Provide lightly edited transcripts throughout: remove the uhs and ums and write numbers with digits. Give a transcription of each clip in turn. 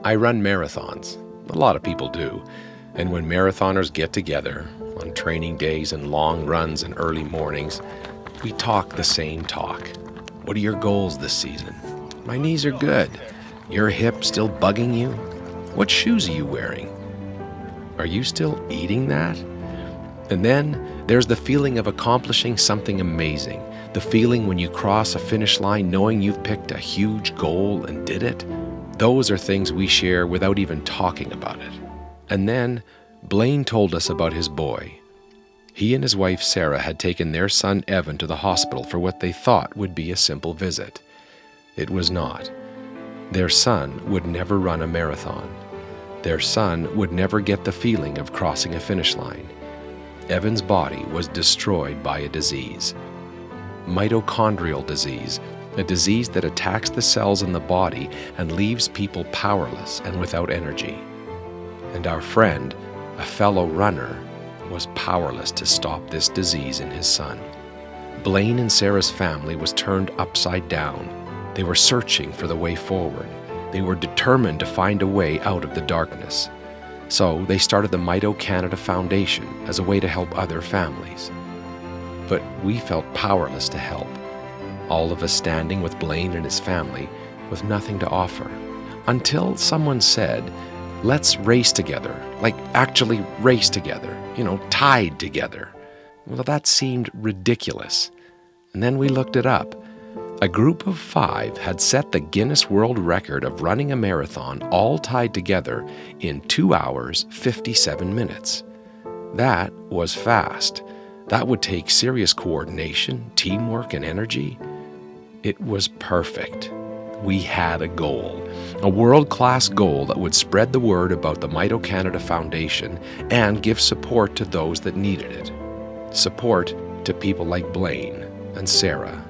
I run marathons. A lot of people do. And when marathoners get together on training days and long runs and early mornings, we talk the same talk. What are your goals this season? My knees are good. Your hip still bugging you? What shoes are you wearing? Are you still eating that? And then there's the feeling of accomplishing something amazing. The feeling when you cross a finish line knowing you've picked a huge goal and did it. Those are things we share without even talking about it. And then Blaine told us about his boy. He and his wife Sarah had taken their son Evan to the hospital for what they thought would be a simple visit. It was not. Their son would never run a marathon. Their son would never get the feeling of crossing a finish line. Evan's body was destroyed by a disease. Mitochondrial disease, a disease that attacks the cells in the body and leaves people powerless and without energy. And our friend, a fellow runner, was powerless to stop this disease in his son. Blaine and Sarah's family was turned upside down. They were searching for the way forward. They were determined to find a way out of the darkness. So they started the MitoCanada Foundation as a way to help other families. But we felt powerless to help. All of us standing with Blaine and his family with nothing to offer. Until someone said, let's race together, like actually race together, tied together. Well, that seemed ridiculous. And then we looked it up. A group of 5 had set the Guinness World Record of running a marathon all tied together in 2 hours, 57 minutes. That was fast. That would take serious coordination, teamwork, and energy. It was perfect. We had a goal, a world-class goal that would spread the word about the MitoCanada Foundation and give support to those that needed it. Support to people like Blaine and Sarah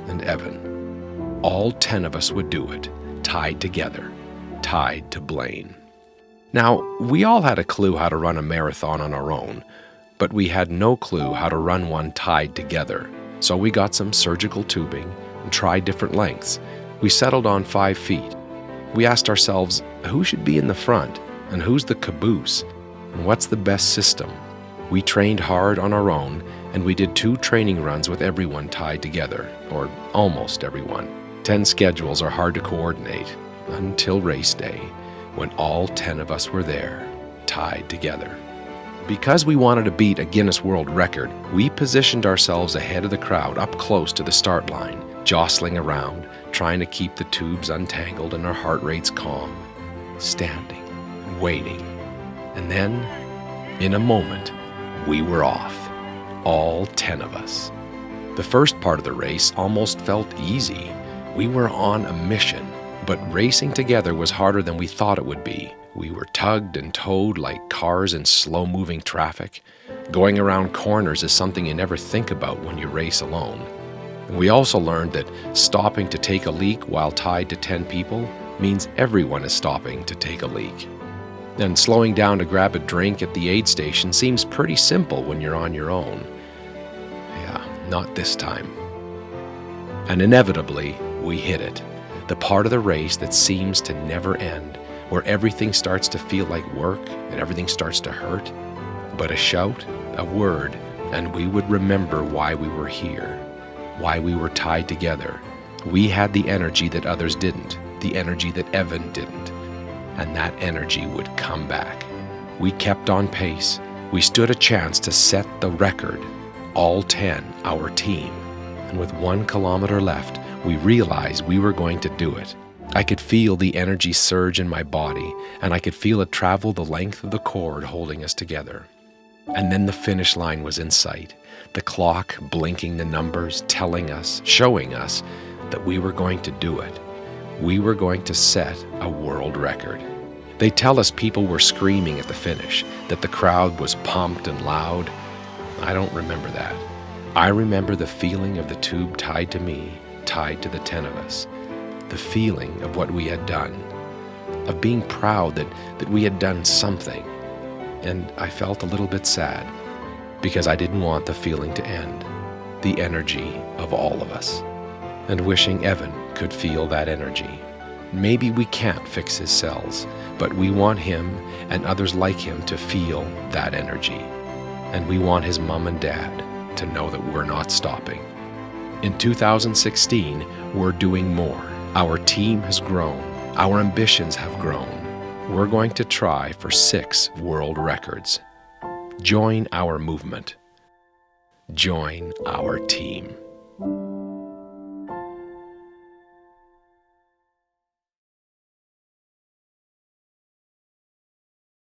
and Evan. All 10 of us would do it, tied together, tied to Blaine. Now, we all had a clue how to run a marathon on our own, but we had no clue how to run one tied together. So we got some surgical tubing and tried different lengths. We settled on 5 feet. We asked ourselves, who should be in the front, and who's the caboose, and what's the best system? We trained hard on our own, and we did 2 training runs with everyone tied together, or almost everyone. 10 schedules are hard to coordinate, until race day, when all 10 of us were there, tied together. Because we wanted to beat a Guinness World Record, we positioned ourselves ahead of the crowd up close to the start line, jostling around, trying to keep the tubes untangled and our heart rates calm, standing, waiting. And then, in a moment, we were off, all 10 of us. The first part of the race almost felt easy. We were on a mission, but racing together was harder than we thought it would be. We were tugged and towed like cars in slow-moving traffic. Going around corners is something you never think about when you race alone. We also learned that stopping to take a leak while tied to 10 people means everyone is stopping to take a leak. And slowing down to grab a drink at the aid station seems pretty simple when you're on your own. Yeah, not this time. And inevitably, we hit it. The part of the race that seems to never end, where everything starts to feel like work and everything starts to hurt. But a shout, a word, and we would remember why we were here. Why we were tied together. We had the energy that others didn't, the energy that Evan didn't, and that energy would come back. We kept on pace. We stood a chance to set the record, all 10, our team. And with 1 kilometer left, we realized we were going to do it. I could feel the energy surge in my body, and I could feel it travel the length of the cord holding us together. And then the finish line was in sight. The clock blinking the numbers, telling us, showing us that we were going to do it. We were going to set a world record. They tell us people were screaming at the finish, that the crowd was pumped and loud. I don't remember that. I remember the feeling of the tube tied to me, tied to the 10 of us. The feeling of what we had done, of being proud that we had done something. And I felt a little bit sad, because I didn't want the feeling to end, the energy of all of us, and wishing Evan could feel that energy. Maybe we can't fix his cells, but we want him and others like him to feel that energy. And we want his mom and dad to know that we're not stopping. In 2016, we're doing more. Our team has grown. Our ambitions have grown. We're going to try for 6 world records. Join our movement. Join our team.